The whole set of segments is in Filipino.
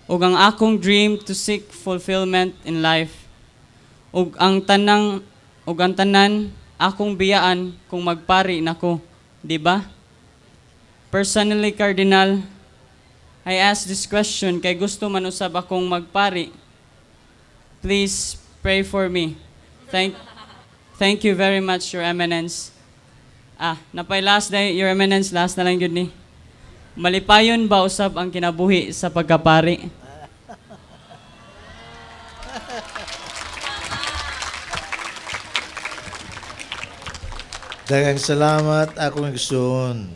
ug ang akong dream to seek fulfillment in life. Ug ang tanan akong biyaan kung magpari nako, di ba? Personally, Cardinal, I ask this question kay gusto man usab akong magpari. Please pray for me. Thank you very much, Your Eminence. Napay last day, Your Eminence, last na lang yun ni. Malipayon ba usab ang kinabuhi sa pagkapari? Daghang salamat akong igsoon.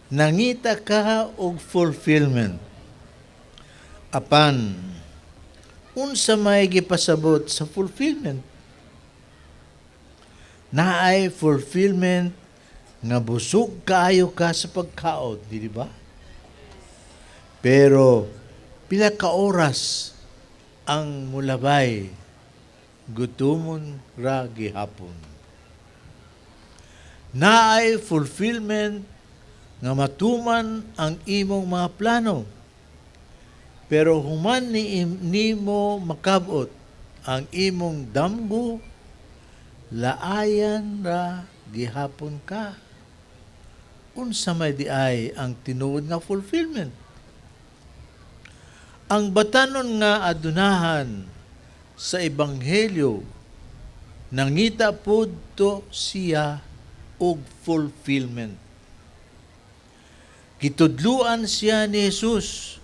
Nangita ka og fulfillment. Apan unsa may gipasabot sa fulfillment? Naay fulfillment nga busog kaayo ka sa pagkaon, di ba? Pero pila ka oras ang mulabay gutumon ra gihapon. Naay fulfillment nga matuman ang imong mga plano. Pero human nimo makabot ang imong damgo, laayan ra gihapon ka. Unsa may diay ang tinuod nga fulfillment? Ang batanon nga adunahan sa ebanghelyo nangita pud to siya og fulfillment. Gitudluan siya ni Jesus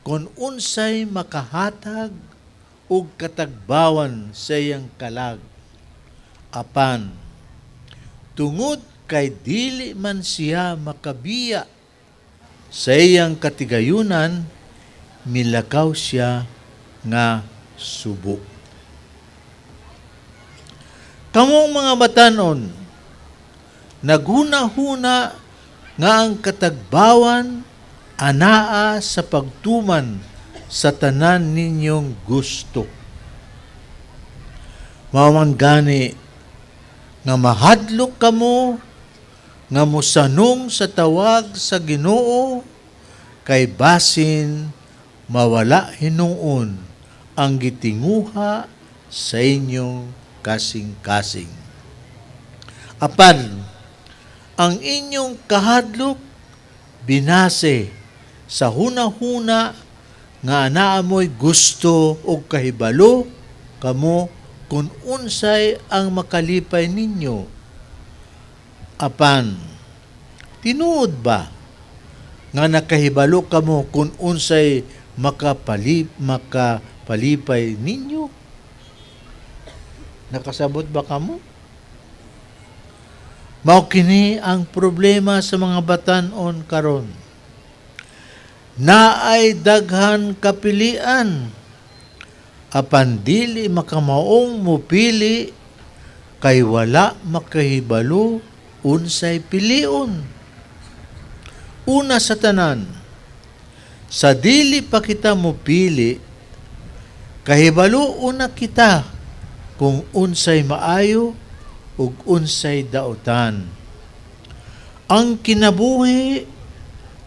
kung unsay makahatag og katagbawan sa iyang kalag. Apan tungod kay dili man siya makabiya sa iyang katigayunan, milakaw siya nga subo. Kamong mga batanon, naghuna-huna nga ang katagbawan anaa sa pagtuman sa tanan ninyong gusto. Mao man gani nga mahadlok kamo nga mosanong sa tawag sa Ginoo kay basin mawala hinuon ang gitinguha sa inyong kasing-kasing. Apan ang inyong kahadlok binase sa huna-huna nga anaamoy gusto o kahibalo kamo kung unsay ang makalipay ninyo. Apan tinuod ba nga nakahibalo kamo kung unsay makapalipay ninyo? Nakasabot ba kamo? Mao kini ang problema sa mga batan-on karon. Naay daghan kapilian, apan dili makamaong mupili kay wala makahibalo unsay pilion. Una sa tanan, sa dili pa kita mupili, kahibalo una kita kung unsay maayo ug unsay dautan. Ang kinabuhi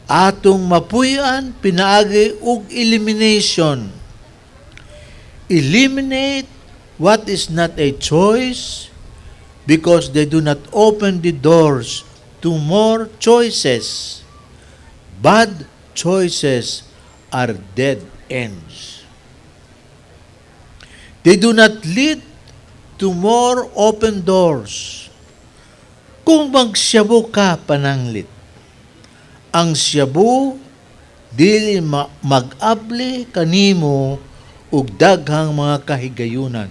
atong mapuy-an pinaagi og elimination. Eliminate what is not a choice because they do not open the doors to more choices. Bad choices are dead ends. They do not lead to more open doors. Kung magsyabu ka pananglit, ang syabu dili mag-abli kanimo og daghang mga kahigayunan.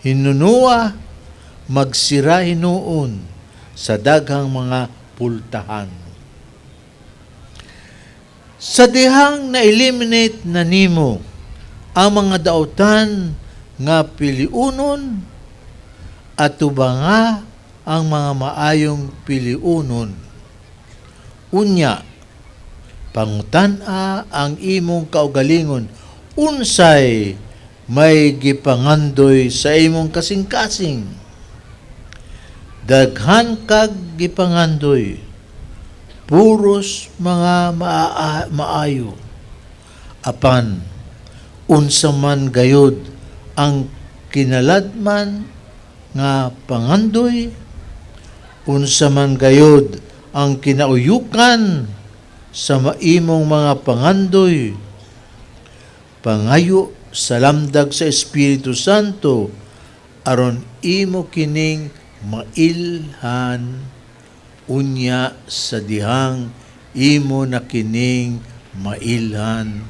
Hinunua magsira hinuon sa daghang mga pultahan. Sa dihang na-eliminate na nimo ang mga dautan nga piliunon at tubanga ang mga maayong piliunon. Unya, pangutana ang imong kaugalingon, unsay may gipangandoy sa imong kasing-kasing. Daghan kag gipangandoy, puros mga maayo. Apan, unsa man gayud ang kinaladman nga pangandoy, unsa man gayud ang kinauyukan sa maimong mga pangandoy, pangayo sa lamdag sa Espiritu Santo, aron imo kining mailhan unya sa dihang imo na kining mailhan.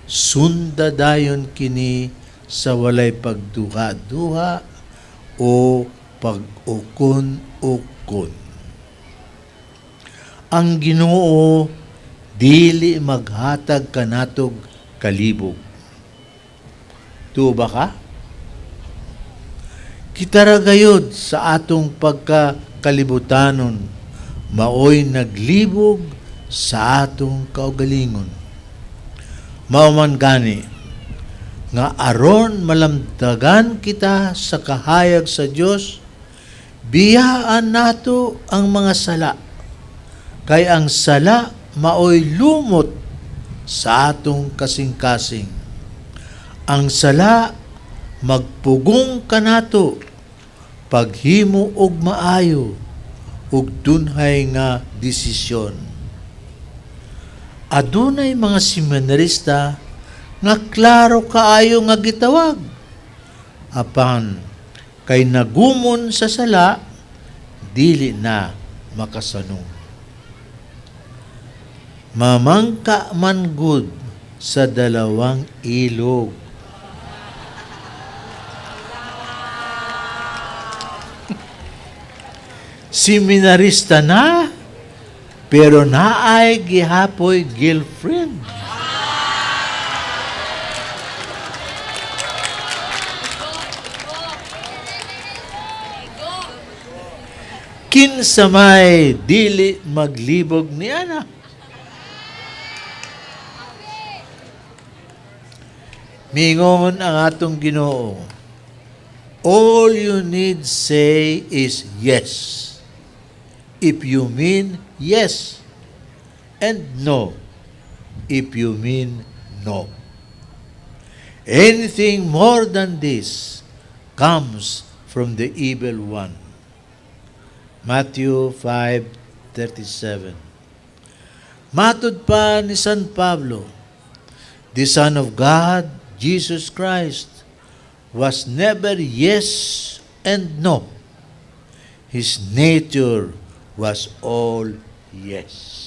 Sunda dayon kini sa walay pagduha-duha o pag-ukon-ukon. Ang Ginoo dili maghatag kanatog kalibog. Tuo ba ka? Kita ra gayud sa atong pagkakalibutanon, maoy naglibog sa atong kaugalingon. Mao man gani nga aron malamdagan kita sa kahayag sa Dios, biyaan nato ang mga sala. Kay ang sala maoy lumot sa atong kasing-kasing. Ang sala magpugong kanato paghimo og maayo ug dunhay nga desisyon. Adunay mga seminarista nga klaro kaayo nga gitawag. Apan kay nagumon sa sala, dili na makasanong. Mamangka man gud sa dalawang ilog. Seminarista na, pero naay gihapoy girlfriend. Kinsa may dili maglibog ni ana. Mingon ang atong Ginoo, all you need say is yes. If you mean yes, and no, if you mean no. Anything more than this comes from the evil one. Matthew 5:37. Matud pa ni San Pablo, the Son of God, Jesus Christ, was never yes and no. His nature was all yes.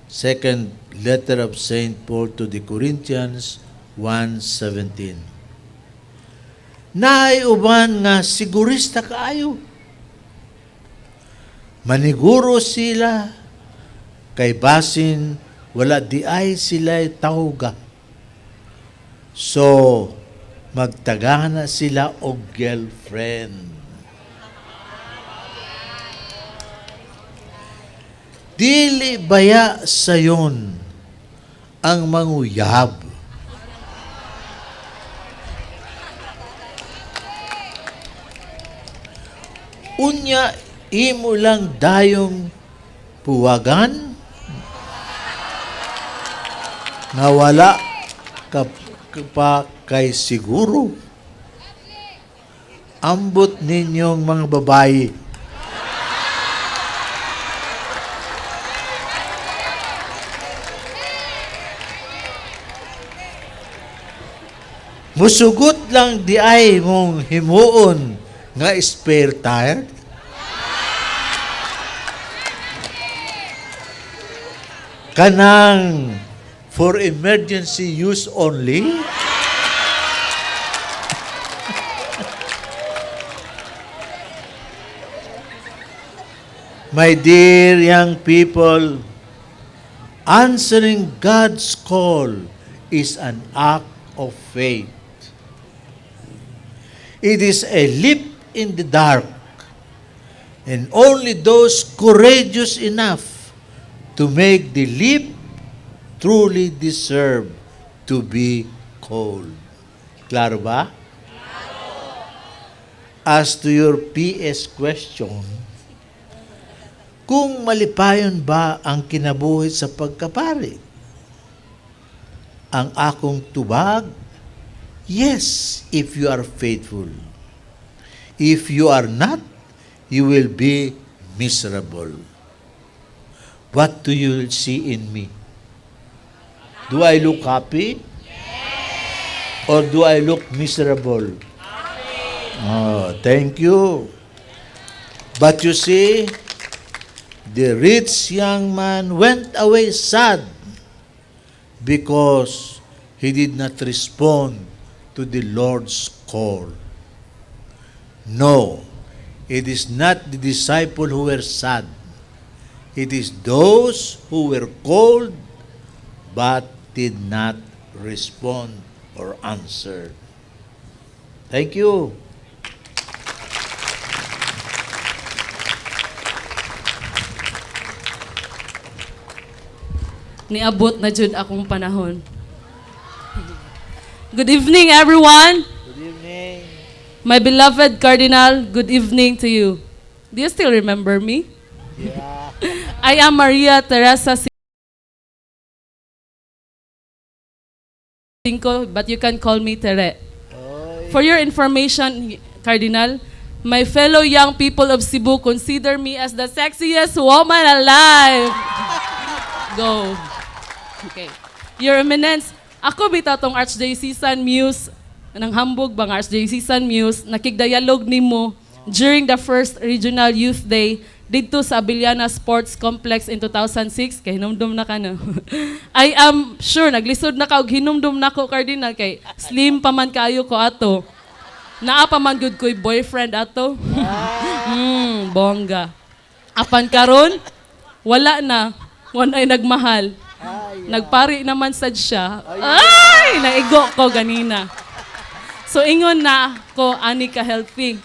Second letter of Saint Paul to the Corinthians 1:17. Naay uban nga sigurista kaayo. Maniguro sila kay basin wala di ay sila tawga. So magtagana sila og girlfriend. Dili baya sayon ang manguyab. Unya imo lang dayong puwagan nga wala ka pa kay siguro. Ambot ninyong mga babae, musugot lang di ay mong himuon nga spare tire. Kanang for emergency use only. My dear young people, answering God's call is an act of faith. It is a leap in the dark, and only those courageous enough to make the leap truly deserve to be called. Klaro ba? As to your PS question, kung malipayon ba ang kinabuhi sa pagkapari? Ang akong tubag? Yes, if you are faithful. If you are not, you will be miserable. What do you see in me? Do I look happy? Or do I look miserable? Oh, thank you. But you see, the rich young man went away sad because he did not respond to the Lord's call. No, it is not the disciple who were sad. It is those who were called but did not respond or answer. Thank you. Niabot na jud akong panahon. Good evening, everyone. Good evening. My beloved Cardinal, good evening to you. Do you still remember me? Yeah. I am Maria Teresa Cinco, but you can call me Tere. For your information, Cardinal, my fellow young people of Cebu consider me as the sexiest woman alive. Go. Okay. Your Eminence, ako bitaw tong Archdiocesan Muse ng Hamburg bang Archdiocesan Muse nakigdialog nimo during the first Regional Youth Day dito sa Abiliana Sports Complex in 2006 kay hinumdum na ka no. I am sure naglisod na ka og hinumdum na ko Cardinal kay slim pa man kayo ko ato. Naa pa man gud ko'y boyfriend ato. Bongga. Apan karon wala na. Ay nagmahal. Nagpari naman sad siya. Ay! Naigo ko ganina. So ingon na ko ani ka healthy.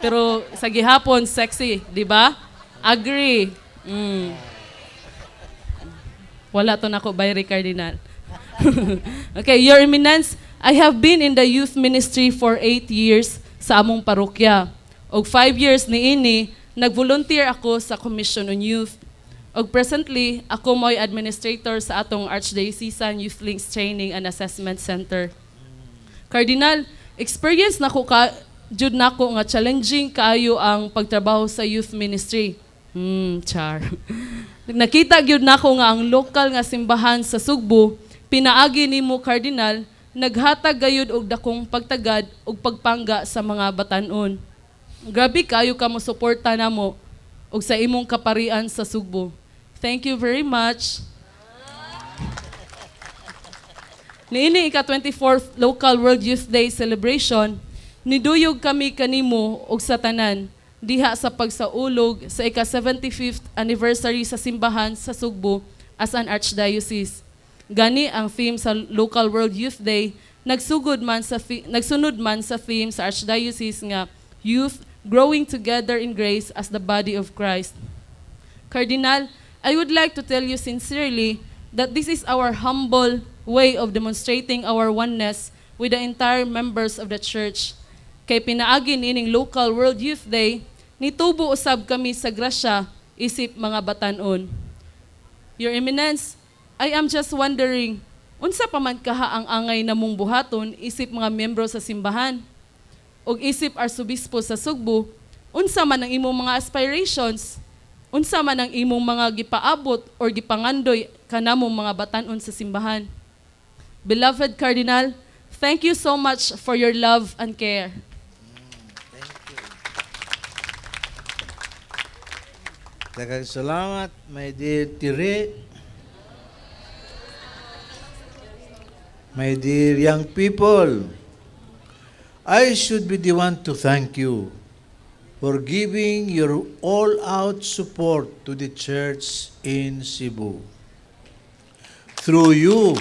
Pero sa gihapon sexy, di ba? Agree. Wala to nako by Cardinal. Okay, Your Eminence, I have been in the youth ministry for 8 years sa among parokya. Og 5 years niini nag-volunteer ako sa Commission on Youth. Og presently, ako mo'y administrator sa atong Archdiocesan Youth Links Training and Assessment Center. Cardinal, experience nako jud nako nga challenging kaayo ang pagtrabaho sa youth ministry. Char. Nakita gyud nako nga ang lokal nga simbahan sa Sugbo, pinaagi nimo Cardinal, naghatag gayud og dakong pagtagad ug pagpangga sa mga batan-on. Grabe kayo ka mo suporta namo og sa imong kaparian sa Sugbo. Thank you very much. Niini ika-24th Local World Youth Day celebration, niduyog kami kanimo og sa tanan diha sa pagsaulog sa ika-75th anniversary sa simbahan sa Sugbo as an archdiocese. Gani ang theme sa Local World Youth Day nagsunod man sa theme sa archdiocese nga Youth Growing Together in Grace as the Body of Christ. Cardinal, I would like to tell you sincerely that this is our humble way of demonstrating our oneness with the entire members of the church. Kay pinaagi nining Local World Youth Day, nitubo usab kami sa grasya isip mga batan-on. Your Eminence, I am just wondering, unsa pa man kaha ang angay namong buhaton isip mga miyembro sa simbahan? Og isip Arsobispo sa Sugbo, unsa man ang imong mga aspirations? Unsa man ang imong mga gipaabot or gipangandoy kanamong mga batan-on sa simbahan? Beloved Cardinal, thank you so much for your love and care. Daghang salamat, my dear Tire. My dear young people, I should be the one to thank you for giving your all-out support to the church in Cebu. Through you,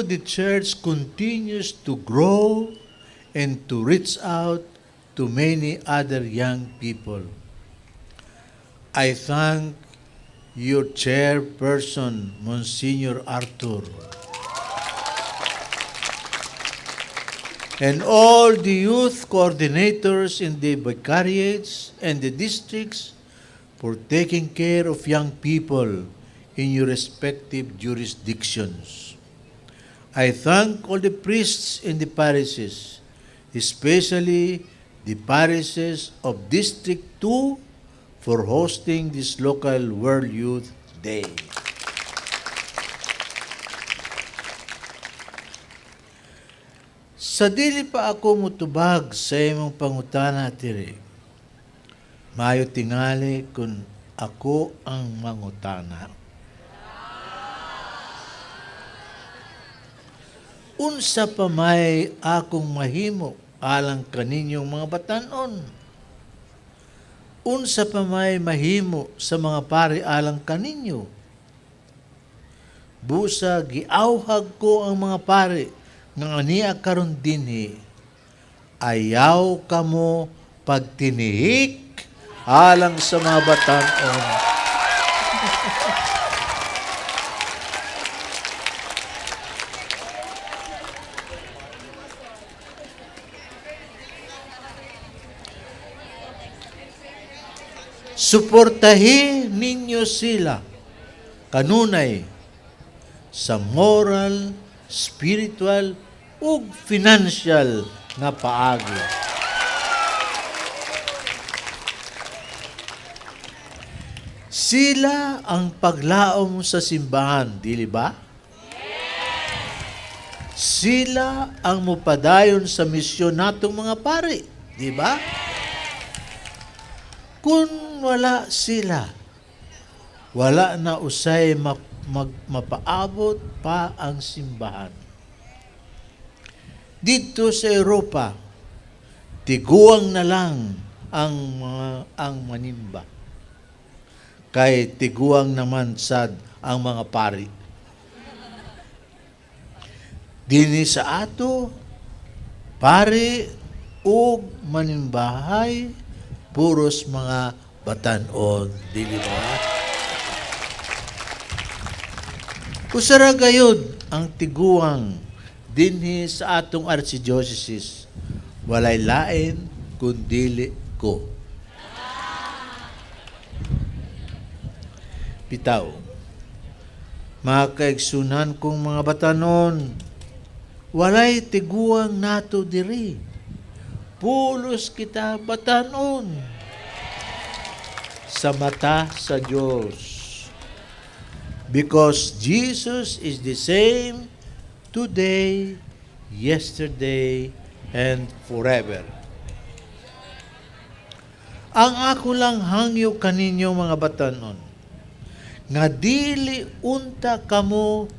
the church continues to grow and to reach out to many other young people. I thank your chairperson, Monsignor Arthur. and all the youth coordinators in the vicariates and the districts for taking care of young people in your respective jurisdictions. I thank all the priests in the parishes, especially the parishes of District 2, for hosting this local World Youth Day. Sa dili pa ako mutubag sa imong pangutana tiri, maayo tingali kung ako ang mangutana. Unsa pa may akong mahimo alang kaninyong mga batanon? Unsa pa may mahimo sa mga pari alang kaninyo? Busa giawhag ko ang mga pari nga aniya karon dinhi, ayaw kamo pagtinihik alang sa mga batanon. Suportahi ninyo sila kanunay sa moral, spiritual, ug financial nga paagi. Sila ang paglaom sa simbahan, dili ba? Sila ang mupadayon sa misyon natong mga pari, di ba? Kung wala sila, wala na usay mapaabot pa ang simbahan. Dito sa Europa, tiguang na lang ang manimba. Kay tiguang naman sad ang mga pari. Dini sa ato, pari ug manimbahay, puros mga batanon, dili ba? Kusara gayud ang tiguang dinhi sa atong archdiocese, walay lain kundili ko. Bitaw, mga kaigsunan kong mga batanon, walay tiguang nato diri. Pulos kita batanon sa mata sa Diyos. Because Jesus is the same today, yesterday, and forever. Ang ako lang hangyo kaninyo mga batanon, nga dili unta kamo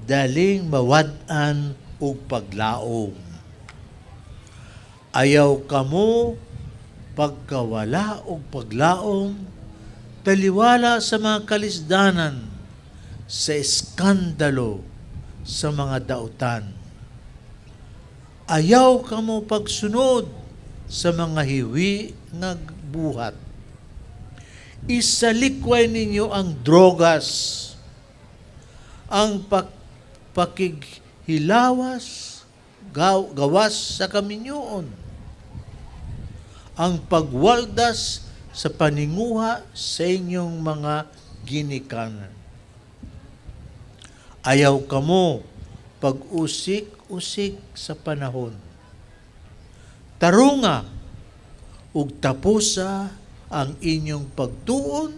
daling mawad-an o paglaom. Ayaw kamo pagkawala o paglaom, taliwala sa mga kalisdanan, sa eskandalo, sa mga dautan. Ayaw kamo pagsunod sa mga hiwi nga buhat. Isalikway ninyo ang drogas, ang pakighilawas, gawas sa kaminyoon, ang pagwaldas sa paninguha sa inyong mga ginikanan. Ayaw kamo pag-usik-usik sa panahon. Tarunga ug tapusa ang inyong pagtuon.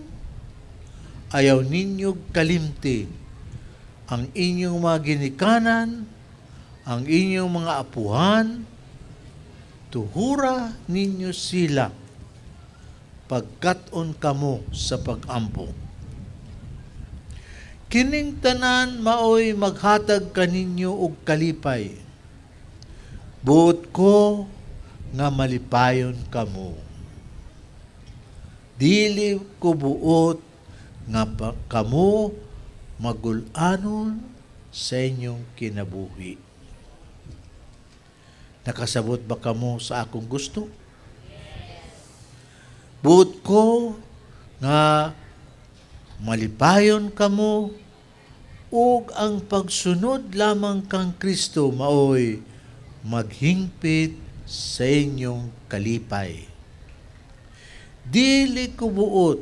Ayaw ninyo kalimti ang inyong mga ginikanan, ang inyong mga apuhan. Tuhura ninyo sila pagkat-on kamo sa pag-ampo. Kining tanan maoy maghatag kaninyo og kalipay. Buot ko nga malipayon kamo. Dili ko buot nga kamo magul-anon sa inyong kinabuhi. Nakasabot ba kamo sa akong gusto? Buot ko nga malipayon kamo ug ang pagsunod lamang kang Kristo maoy maghingpit sa inyong kalipay. Dili ko buot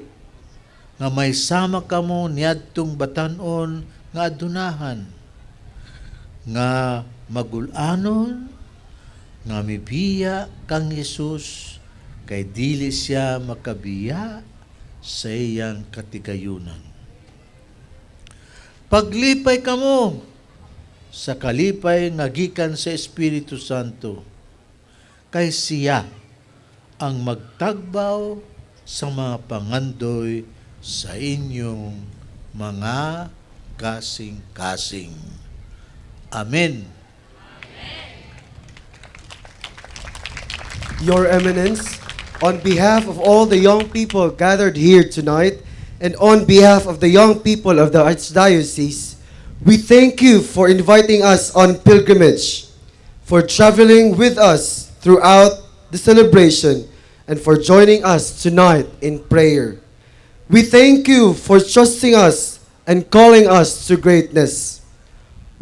nga may sama kamo niadtong batanon nga adunahan, nga magulanon, nga mibiya kang Hesus, kay dili siya makabiya sa iyang katigayunan. Paglipay kamo sa kalipay nga gikan sa Espiritu Santo, kay siya ang magtagbaw sa mga pangandoy sa inyong mga kasing-kasing. Amen. Your Eminence, on behalf of all the young people gathered here tonight, and on behalf of the young people of the Archdiocese, we thank you for inviting us on pilgrimage, for traveling with us throughout the celebration, and for joining us tonight in prayer. We thank you for trusting us and calling us to greatness.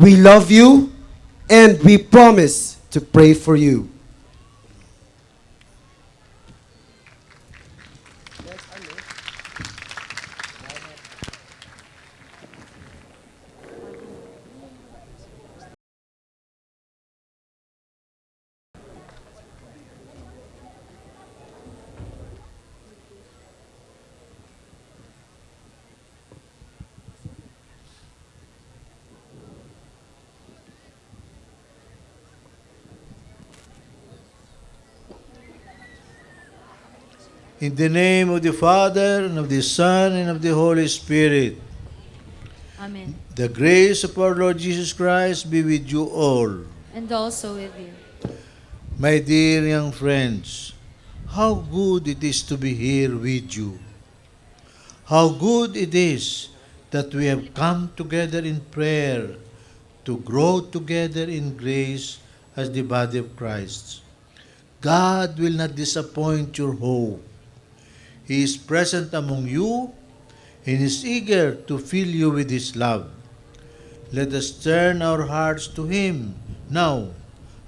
We love you, and we promise to pray for you. In the name of the Father, and of the Son, and of the Holy Spirit, Amen. the grace of our Lord Jesus Christ be with you all. And also with you. My dear young friends, how good it is to be here with you. How good it is that we have come together in prayer to grow together in grace as the body of Christ. God will not disappoint your hope. He is present among you and is eager to fill you with His love. Let us turn our hearts to Him now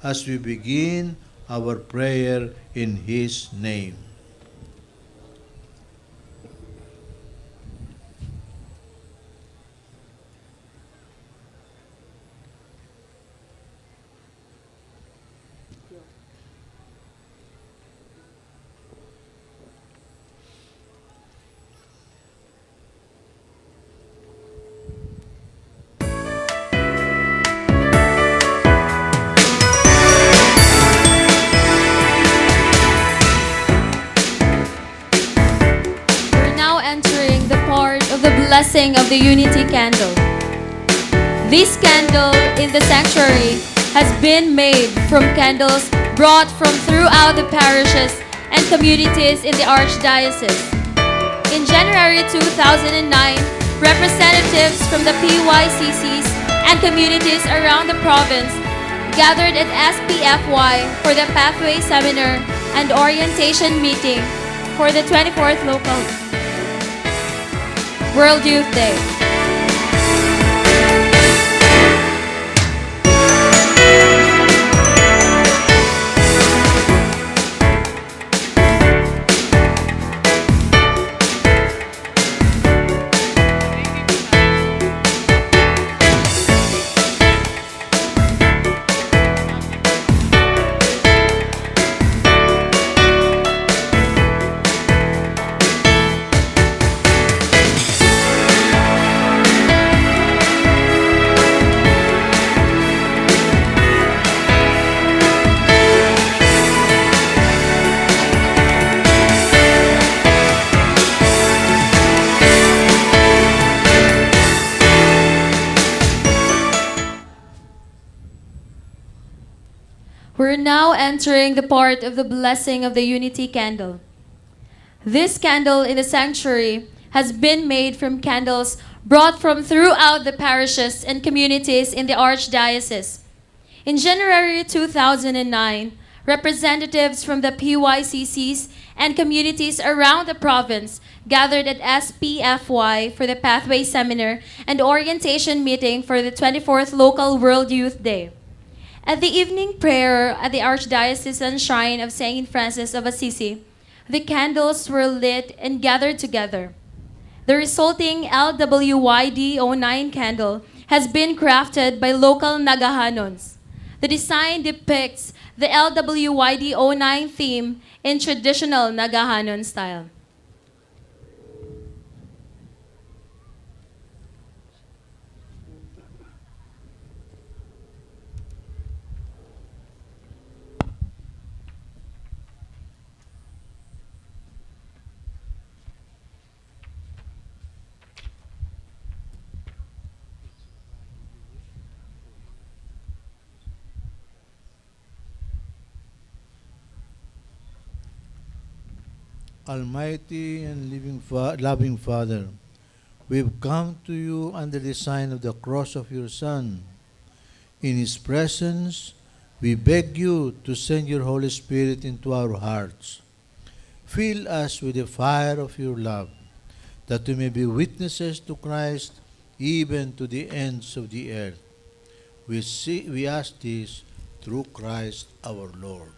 as we begin our prayer in His name. We're now entering the part of the blessing of the Unity Candle. This candle in the sanctuary has been made from candles brought from throughout the parishes and communities in the Archdiocese. In January 2009, representatives from the PYCCs and communities around the province gathered at SPFY for the Pathway Seminar and Orientation Meeting for the 24th Local World Youth Day. We're now entering the part of the blessing of the Unity Candle. This candle in the sanctuary has been made from candles brought from throughout the parishes and communities in the Archdiocese. In January 2009, representatives from the PYCCs and communities around the province gathered at SPFY for the Pathway Seminar and Orientation Meeting for the 24th Local World Youth Day. At the evening prayer at the Archdiocesan Shrine of St. Francis of Assisi, the candles were lit and gathered together. The resulting LWYD-09 candle has been crafted by local Nagahanons. The design depicts the LWYD-09 theme in traditional Nagahanon style. Almighty and loving Father, we've come to you under the sign of the cross of your Son. In His presence, we beg you to send your Holy Spirit into our hearts. Fill us with the fire of your love, that we may be witnesses to Christ even to the ends of the earth. We ask this through Christ our Lord.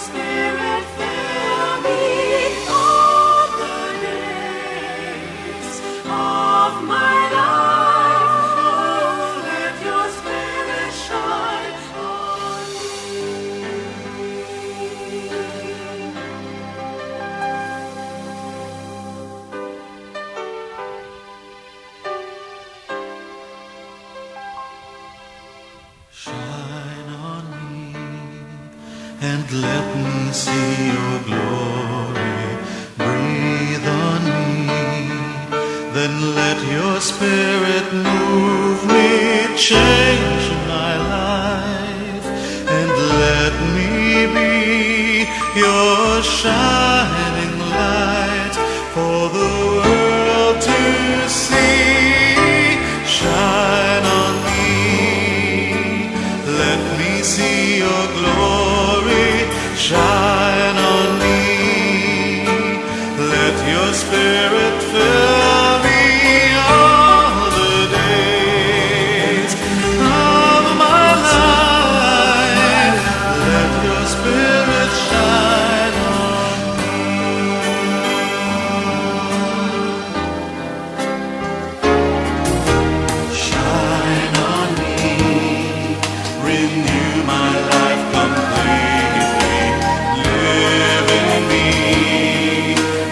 Spirit fill me all the days of my life. Oh, let your Spirit shine on Shine on me and let me see your glory. Breathe on me, then let your spirit move me. Change my life and let me be your shining light for the world to see. Shine on me, let me see your glory. Shine on me, let your spirit fill me all the days of my life. Let your spirit shine on me. Shine on me, renew my life completely. Live in me,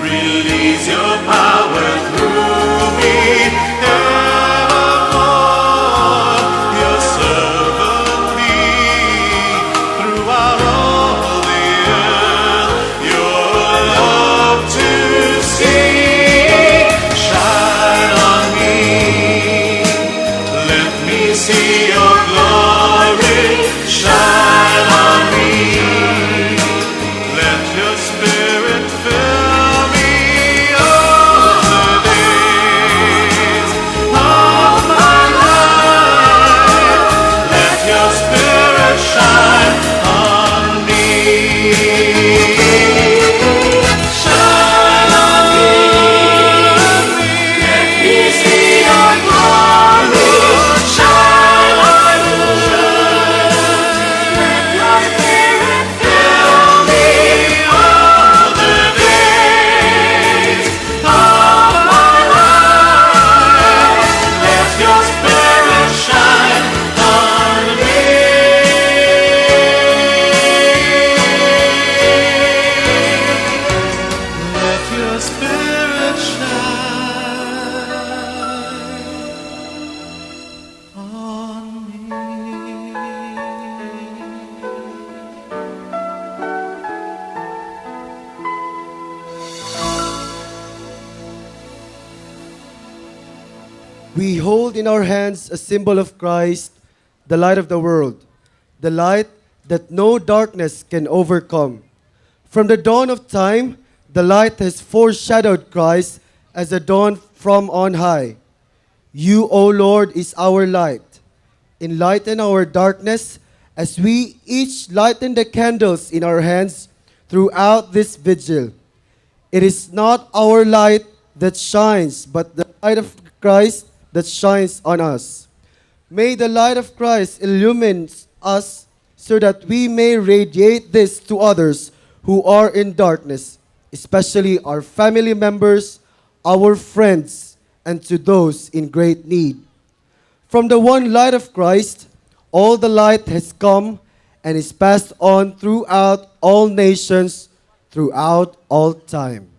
release your power through me. Evermore, your servant be. Throughout all the earth, your love to see. Shine on me, let me see your glory. Shine on me, let your spirit fill me all the days of my life. Let your spirit shine on me. Shine on me. Let me see your glory. Shine on me. Let your spirit fill me all the days of my life. Let your spirit shine on me. Let your spirit shine on me. We hold in our hands a symbol of Christ, the light of the world, the light that no darkness can overcome. From the dawn of time, the light has foreshadowed Christ as a dawn from on high. You, O Lord, is our light. Enlighten our darkness as we each lighten the candles in our hands throughout this vigil. It is not our light that shines, but the light of Christ that shines on us. May the light of Christ illumine us so that we may radiate this to others who are in darkness, especially our family members, our friends, and to those in great need. From the one light of Christ, all the light has come and is passed on throughout all nations, throughout all time.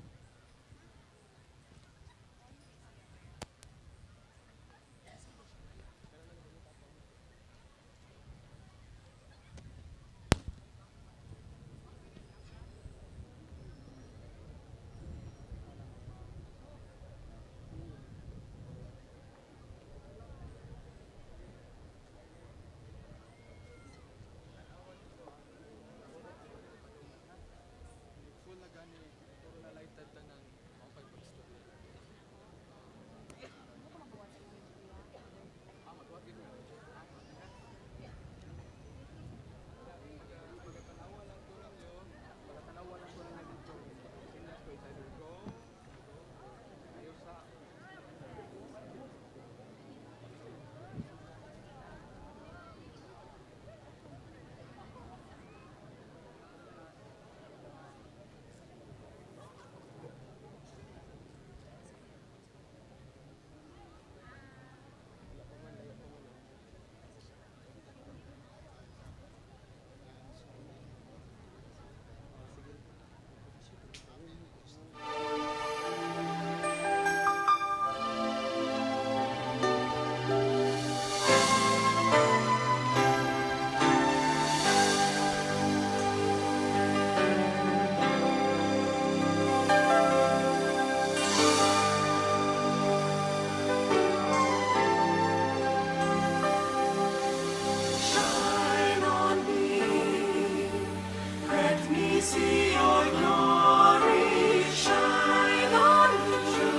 see your glory shine on me.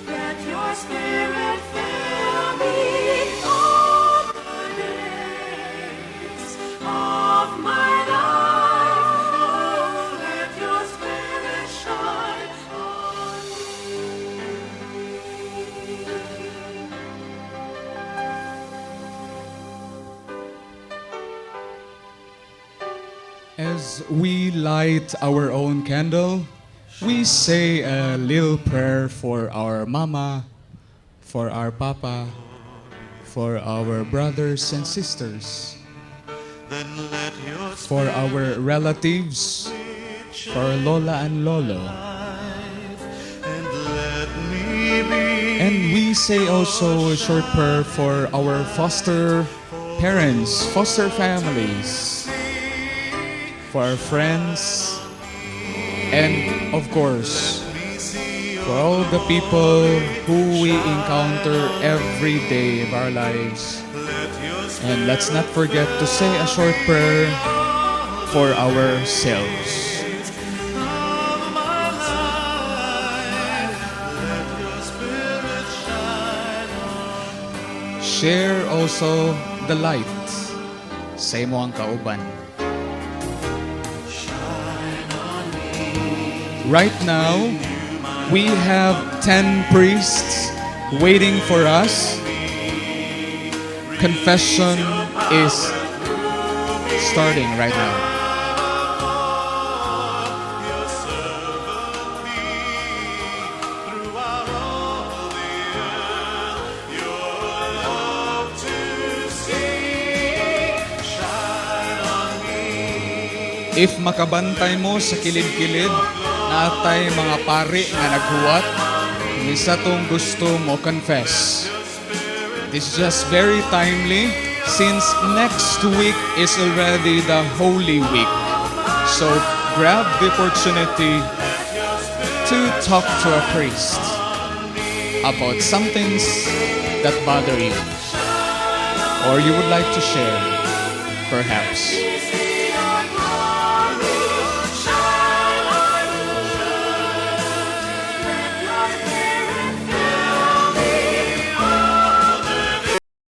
Let your spirit fill me all the days of my life. Oh, let your spirit shine on me. As we light our own candle, we say a little prayer for our mama, for our papa, for our brothers and sisters, Then let your for our relatives, for Lola and Lolo. and let me be. And we say also a short prayer for our foster parents, foster families, for our friends, and of course, for all the people who we encounter every day of our lives. And let's not forget to say a short prayer for ourselves. Share also the light sa imo ang kauban. Right now, we have 10 priests waiting for us. Confession is starting right now. If makabantay mo sa kilid-kilid, natay mga pari nga naghuwat, misa tong gusto mo confess. This is just very timely since next week is already the Holy Week. So grab the opportunity to talk to a priest about some things that bother you or you would like to share, perhaps.